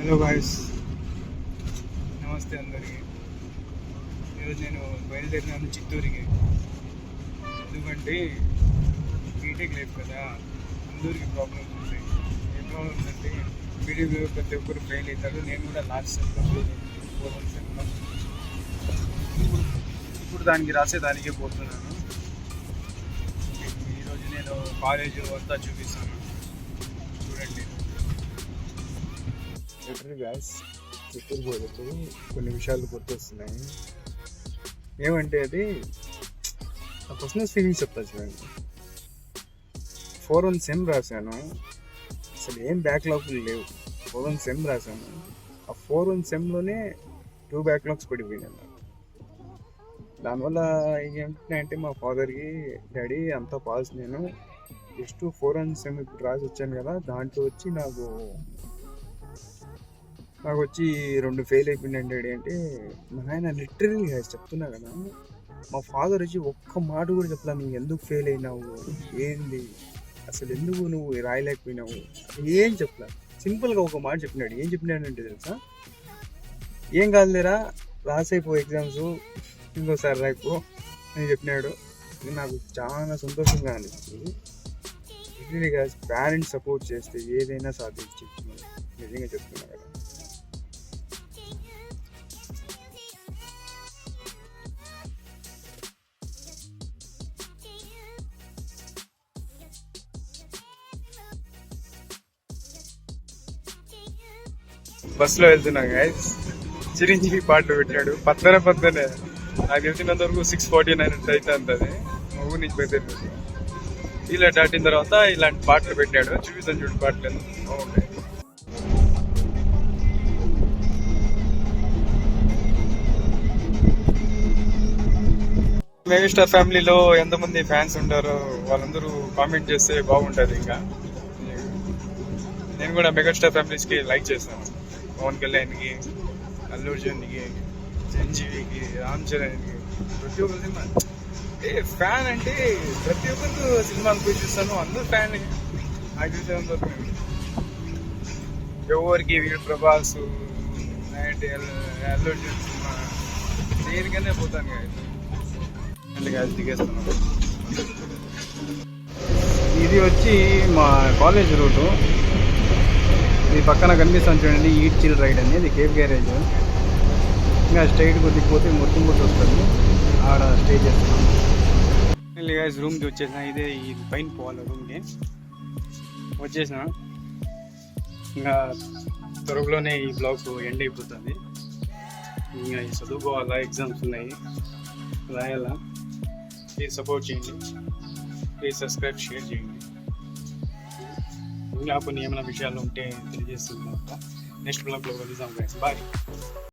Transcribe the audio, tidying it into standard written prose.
Hello guys, నమస్తే అందరికి. ఈరోజు నేను బయలుదేరినాను చిత్తూరుకి. ఎందుకంటే బీటెక్ లేదు కదా, అందరికి ప్రాబ్లమ్స్ ఉంటాయి. ఏ ప్రాబ్లమ్స్ అంటే బీటెక్ ప్రతి ఒక్కరు ఫెయిల్ అవుతారు. నేను కూడా లాస్ట్ సెమ్లో ఇప్పుడు దానికి రాసేదానికే పోతున్నాను. ఈరోజు నేను కాలేజ్ అంతా చూపిస్తాను, చూడండి. లిటరల్ గ్యాస్ చిత్తూరు పోయేటప్పుడు కొన్ని విషయాలు గుర్తొస్తున్నాయి. ఏమంటే అది నా పర్సనల్ ఫీలింగ్స్ చెప్తా చూడండి. 4-1 సెమ్ రాశాను, అసలు ఏం బ్యాక్లాగ్లు లేవు. 4-1 సెమ్ రాశాను, ఆ 4-1 సెమ్లోనే 2 బ్యాక్లాగ్స్ పడిపోయినాను. దానివల్ల ఏమంటే మా ఫాదర్కి, డాడీ అంతా పాస్, నేను జస్ట్ 4-1 సెమ్ ఇప్పుడు రాసి వచ్చాను కదా, దాంట్లో వచ్చి నాకు వచ్చి 2 ఫెయిల్ అయిపోయింది డాడీ అంటే. మా నాయన లిటరల్లీ చెప్తున్నా కదా, మా ఫాదర్ వచ్చి ఒక్క మాట కూడా చెప్పలా, నువ్వు ఎందుకు ఫెయిల్ అయినావు, ఏంది అసలు ఎందుకు నువ్వు రాయలేకపోయినావు, ఏం చెప్పలా. సింపుల్గా ఒక మాట చెప్పినాడు. ఏం చెప్పినాడంటే తెలుసా, ఏం కాదులేరా, రాసైపో ఎగ్జామ్స్, ఇంకోసారి రాయిపో అని చెప్పినాడు. నాకు చాలా సంతోషంగా అనిపిస్తుంది. పేరెంట్స్ సపోర్ట్ చేస్తే ఏదైనా సాధించి, నిజంగా చెప్తున్నా కదా. బస్సులో వెళ్తున్నా గైస్, చిరంజీవి పాటలు పెట్టాడు. పొద్దునే నాకు తెలిసినంత వరకు 6:49 అయితే అంతది. మా ఊరి నుంచి బయలుదేరి ఇలా దాటిన తర్వాత ఇలాంటి పాటలు పెట్టాడు. చూపిస్తాను చూడు పాటలు ఎంత బాగుంటాయి. మెగాస్టార్ ఫ్యామిలీలో ఎంతమంది ఫ్యాన్స్ ఉంటారో వాళ్ళందరూ కామెంట్ చేస్తే బాగుంటుంది. ఇంకా నేను కూడా మెగాస్టార్ ఫ్యామిలీస్కి లైక్ చేస్తాను. పవన్ కళ్యాణ్కి, అల్లు అర్జున్కి, చిరంజీవికి, రామ్ చరణ్కి, ప్రతి ఒక్కరి సినిమా ఫ్యాన్ అంటే ప్రతి ఒక్కరికి సినిమాలు పోయి చూస్తాను. అందరూ ఫ్యాన్. నాకు చూసేంత ఎవరికి వీడు ప్రభాస్ అంటే అల్లు అర్జున్ సినిమా దేనికనే పోతాను కదా. అంటే దిగేస్తున్నాను. ఇది వచ్చి మా కాలేజ్ రూటు. ఈ పక్కన కనిపిస్తాను చూడండి, ఈట్ చిల్ రైడ్ అనేది కేఫ్ గ్యారేజ్. ఇంకా స్ట్రైట్ కొద్దిగా పోతే మొత్తం వస్తుంది, ఆడ స్టే చేస్తున్నాం. రూమ్కి వచ్చేసిన, ఇదే ఈ పైన పోవాలి రూమ్కి వచ్చేసిన. ఇంకా త్వరలోనే ఈ బ్లాగ్ ఎండ్ అయిపోతుంది. ఇంకా చదువుకోవాలా, ఎగ్జామ్స్ ఉన్నాయి, రాయాలా. ప్లీజ్ సపోర్ట్ చేయండి, ప్లీజ్ సబ్స్క్రైబ్, షేర్ చేయండి. ఇంకా కొన్ని ఏమైనా విషయాలు ఉంటే తెలియజేస్తుంది. నెక్స్ట్ బ్లాగ్లో కలుద్దాం గైస్, బాయ్.